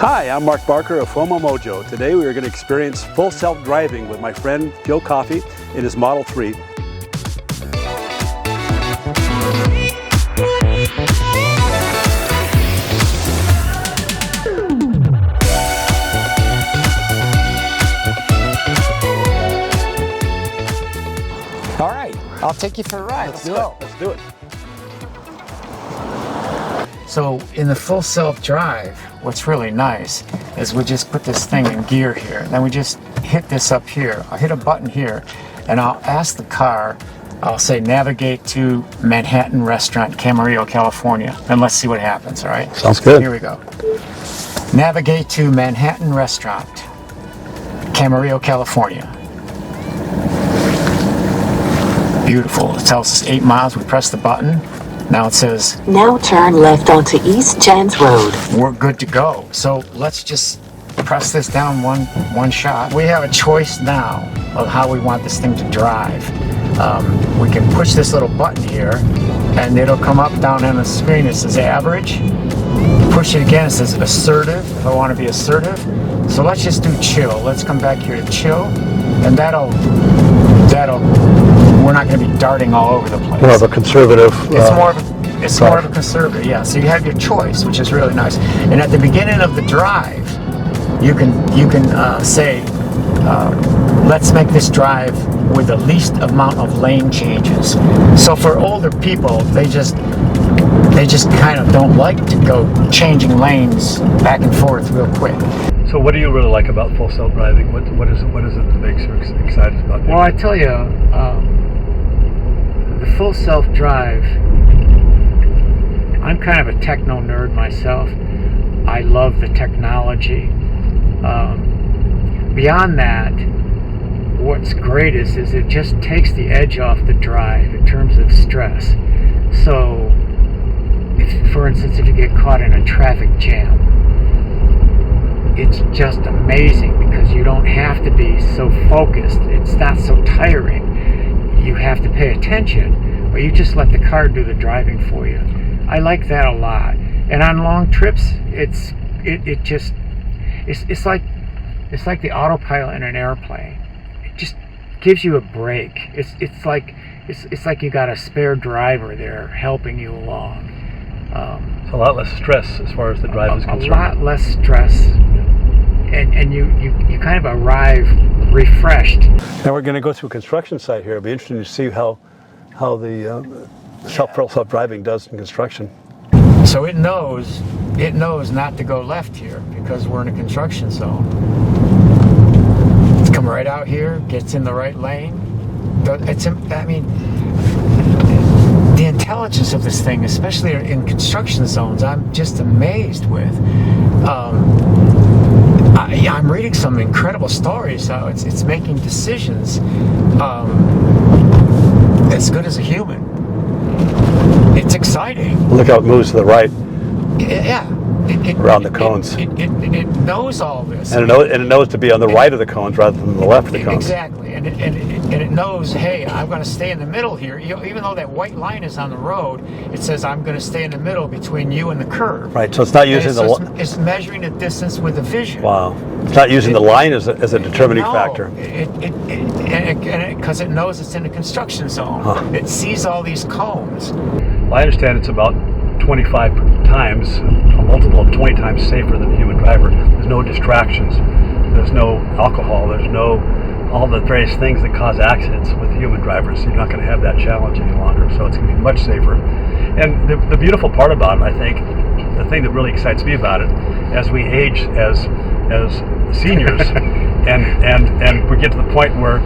Hi, I'm Mark Barker of FomoMojo. Today we are going to experience full self-driving with my friend Joe Coffey in his Model 3. All right, I'll take you for a ride. Let's go. Let's do it. So in the full self-drive, what's really nice is we just put this thing in gear here. Then we just hit this up here. I'll hit a button here and I'll ask the car, I'll say navigate to Manhattan Restaurant, Camarillo, California. And let's see what happens, all right? Sounds good. Here we go. Navigate to Manhattan Restaurant, Camarillo, California. Beautiful. It tells us 8 miles. We press the button. Now it says, now turn left onto East Jans Road. We're good to go. So let's just press this down one shot. We have a choice now of how we want this thing to drive. We can push this little button here and it'll come up down on the screen. It says average. Push it again, it says assertive, if I want to be assertive. So let's just do chill. Let's come back here to chill, and that'll we're not going to be darting all over the place. More of a conservative. It's more of a conservative, yeah. So you have your choice, which is really nice. And at the beginning of the drive, you can say, let's make this drive with the least amount of lane changes. So for older people, they just kind of don't like to go changing lanes back and forth real quick. So what do you really like about full self-driving? What is it that makes you excited about it? Well, I tell you, the full self-drive, I'm kind of a techno nerd myself. I love the technology. Beyond that, what's great is it just takes the edge off the drive in terms of stress. So, for instance, if you get caught in a traffic jam, it's just amazing because you don't have to be so focused. It's not so tiring. You have to pay attention, but you just let the car do the driving for you. I like that a lot. And on long trips, it's like the autopilot in an airplane. It just gives you a break. It's like you got a spare driver there helping you along. It's a lot less stress as far as the drive is concerned. A lot less stress, and you kind of arrive refreshed. Now we're going to go to a construction site here. It'll be interesting to see how the self-driving does in construction. So it knows not to go left here because we're in a construction zone. It's come right out here, gets in the right lane. The intelligence of this thing, especially in construction zones, I'm just amazed with. I'm reading some incredible stories how it's making decisions as good as a human. It's exciting. Look how it moves to the right. Yeah. Around the cones. It knows all this. And it knows to be on the right of the cones rather than the left of the cones. Exactly. And it knows, hey, I'm going to stay in the middle here. Even though that white line is on the road, it says I'm going to stay in the middle between you and the curb. Right, so it's not using it's measuring the distance with the vision. Wow. It's not using the line as a determining factor. Because it knows it's in a construction zone. Huh. It sees all these cones. Well, I understand it's about 25 times, a multiple of 20 times safer than the human driver. There's no distractions. There's no alcohol. There's no all the various things that cause accidents with human drivers. You're not going to have that challenge any longer, so it's going to be much safer. And the beautiful part about it, I think, the thing that really excites me about it, as we age as seniors, and we get to the point where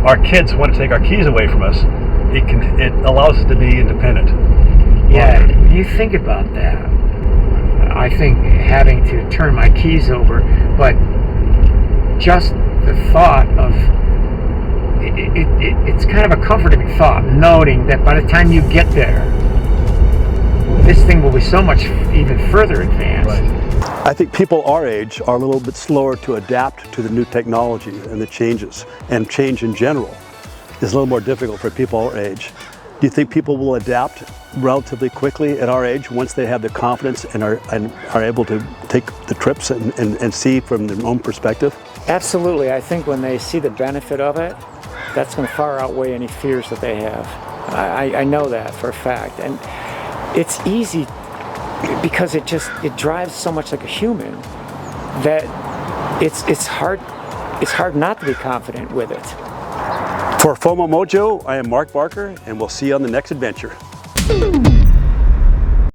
our kids want to take our keys away from us, it allows us to be independent. Yeah, you think about that. I think having to turn my keys over, but just the thought of it's kind of a comforting thought, noting that by the time you get there, this thing will be so much even further advanced. Right. I think people our age are a little bit slower to adapt to the new technology and the changes, and change in general is a little more difficult for people our age. Do you think people will adapt relatively quickly at our age once they have the confidence and are able to take the trips and see from their own perspective? Absolutely. I think when they see the benefit of it, that's going to far outweigh any fears that they have. I know that for a fact. And it's easy because it drives so much like a human that it's hard not to be confident with it. For FomoMojo, I am Mark Barker, and we'll see you on the next adventure.